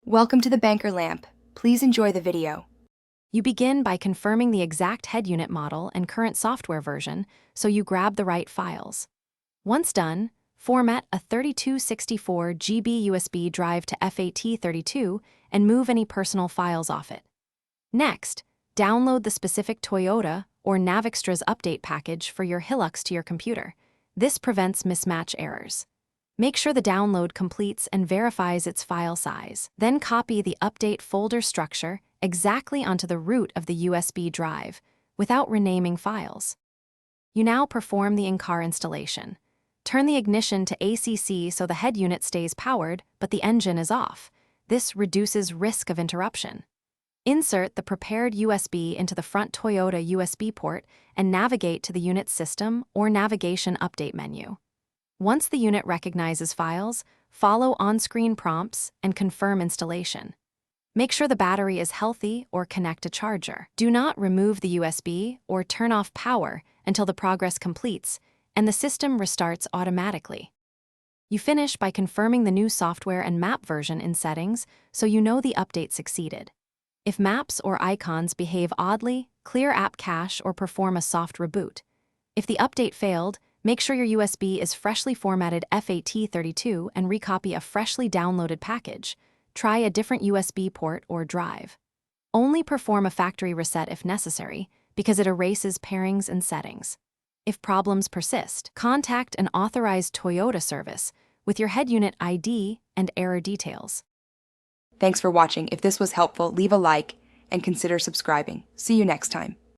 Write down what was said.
Welcome to the Banker Lamp. Please enjoy the video. You begin by confirming the exact head unit model and current software version so you grab the right files. Once done, format a 3264 GB USB drive to FAT32 and move any personal files off it. Next, download the specific Toyota or Navextra's update package for your Hilux to your computer. This prevents mismatch errors. Make sure the download completes and verifies its file size. Then copy the update folder structure exactly onto the root of the USB drive, without renaming files. You now perform the in-car installation. Turn the ignition to ACC so the head unit stays powered, but the engine is off. This reduces risk of interruption. Insert the prepared USB into the front Toyota USB port and navigate to the unit system or navigation update menu. Once the unit recognizes files, follow on-screen prompts and confirm installation. Make sure the battery is healthy or connect a charger. Do not remove the USB or turn off power until the progress completes and the system restarts automatically. You finish by confirming the new software and map version in settings so you know the update succeeded. If maps or icons behave oddly, clear app cache or perform a soft reboot. If the update failed, make sure your USB is freshly formatted FAT32 and recopy a freshly downloaded package. Try a different USB port or drive. Only perform a factory reset if necessary, because it erases pairings and settings. If problems persist, contact an authorized Toyota service with your head unit ID and error details. Thanks for watching. If this was helpful, leave a like and consider subscribing. See you next time.